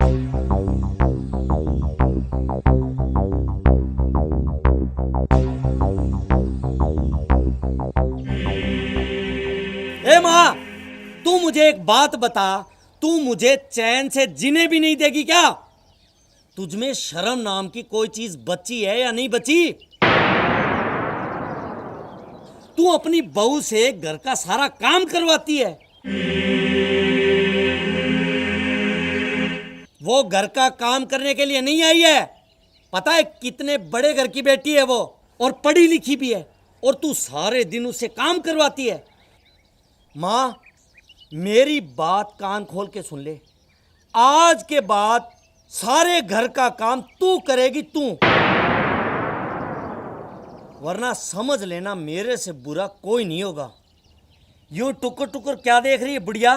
ए माँ, तू मुझे एक बात बता, तू मुझे चैन से जीने भी नहीं देगी क्या? तुझमें शर्म नाम की कोई चीज बची है या नहीं बची? तू अपनी बहू से घर का सारा काम करवाती है। वो घर का काम करने के लिए नहीं आई है। पता है कितने बड़े घर की बेटी है वो, और पढ़ी लिखी भी है, और तू सारे दिन उससे काम करवाती है। माँ, मेरी बात कान खोल के सुन ले। आज के बाद सारे घर का काम तू करेगी, तू। वरना समझ लेना, मेरे से बुरा कोई नहीं होगा। यूं टुकुर टुकुर क्या देख रही है बुढ़िया?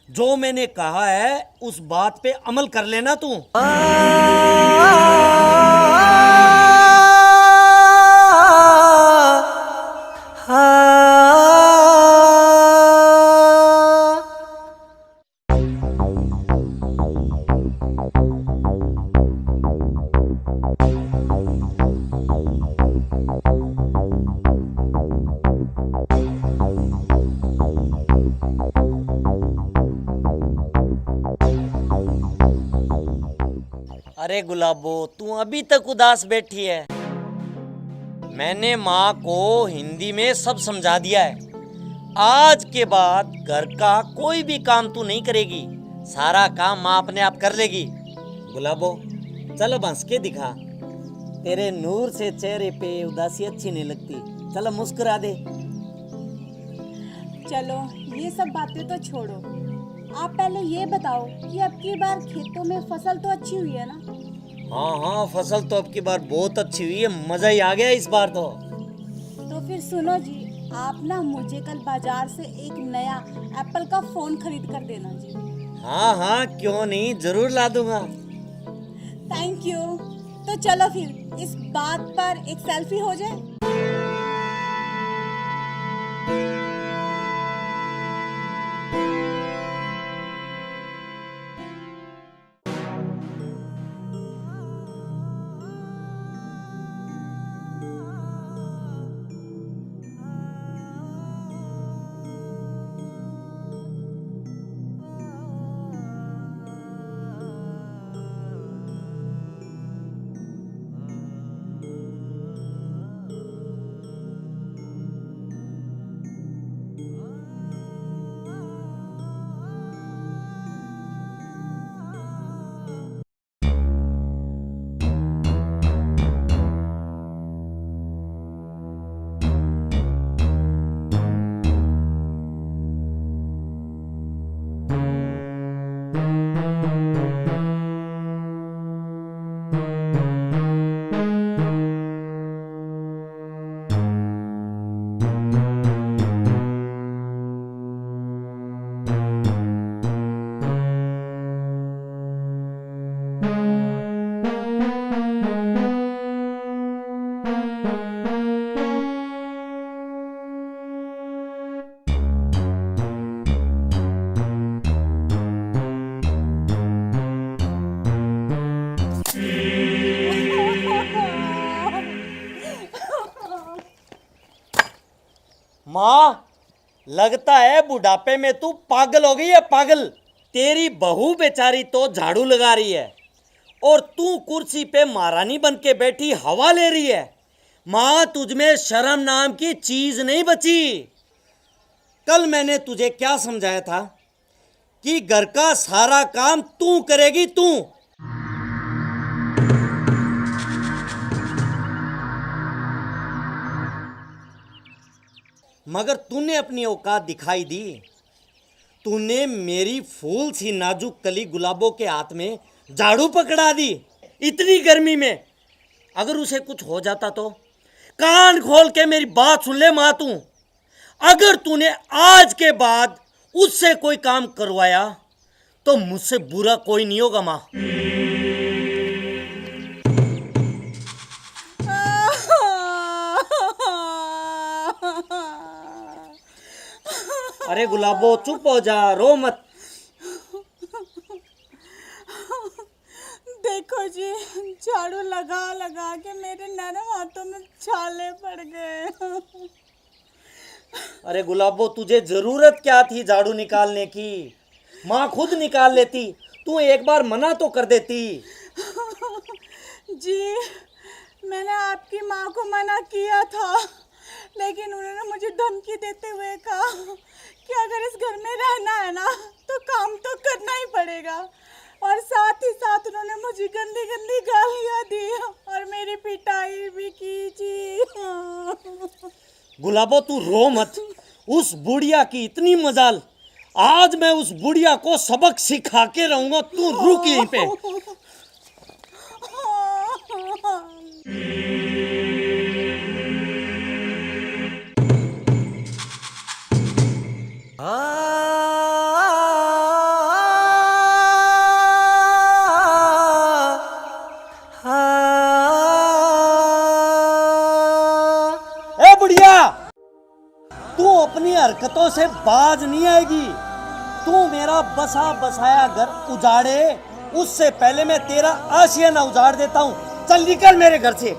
जो मैंने कहा है उस बात पे अमल कर लेना तू। अरे गुलाबो, तू अभी तक उदास बैठी है। मैंने माँ को हिंदी में सब समझा दिया है। आज के बाद घर का कोई भी काम तू नहीं करेगी, सारा काम माँ अपने आप कर लेगी। गुलाबो, चलो हंस के दिखा। तेरे नूर से चेहरे पे उदासी अच्छी नहीं लगती। चलो मुस्कुरा दे। चलो ये सब बातें तो छोड़ो, आप पहले ये बताओ कि अब की बार खेतों में फसल तो अच्छी हुई है ना? हाँ हाँ, फसल तो अब की बार बहुत अच्छी हुई है। मजा ही आ गया इस बार तो। फिर सुनो जी, आप ना मुझे कल बाजार से एक नया एप्पल का फोन खरीद कर देना जी। हाँ हाँ, क्यों नहीं, जरूर ला दूंगा। Thank you. तो चलो फिर इस बात पर एक सेल्फी हो जाए। माँ, लगता है बुढ़ापे में तू पागल हो गई है, पागल। तेरी बहू बेचारी तो झाड़ू लगा रही है और तू कुर्सी पे महारानी बन के बैठी हवा ले रही है। माँ, तुझमें शर्म नाम की चीज नहीं बची। कल मैंने तुझे क्या समझाया था कि घर का सारा काम तू करेगी, तू। मगर तूने अपनी औकात दिखाई दी। तूने मेरी फूल सी नाजुक कली गुलाबों के हाथ में झाड़ू पकड़ा दी, इतनी गर्मी में। अगर उसे कुछ हो जाता तो? कान खोल के मेरी बात सुन ले माँ तू। अगर तूने आज के बाद उससे कोई काम करवाया तो मुझसे बुरा कोई नहीं होगा माँ। अरे गुलाबो, चुप हो जा, रो मत। देखो जी, झाड़ू लगा लगा के मेरे नरम हाथों में छाले पड़ गए। अरे गुलाबो, तुझे जरूरत क्या थी झाड़ू निकालने की? माँ खुद निकाल लेती, तू एक बार मना तो कर देती। जी, मैंने आपकी माँ को मना किया था, लेकिन उन्होंने मुझे धमकी देते हुए कहा कि अगर इस घर में रहना है ना तो काम तो करना ही पड़ेगा, और साथ ही साथ उन्होंने मुझे गंदी गंदी गालियाँ दी और मेरी पिटाई भी की जी। गुलाबो, तू रो मत। उस बुढ़िया की इतनी मजाल, आज मैं उस बुढ़िया को सबक सिखा के रहूंगा। तू रुक यहीं पे। ए बुढ़िया, तू अपनी हरकतों से बाज नहीं आएगी। तू मेरा बसा बसाया घर उजाड़े, उससे पहले मैं तेरा आशियाना उजाड़ देता हूँ। चल निकल मेरे घर से।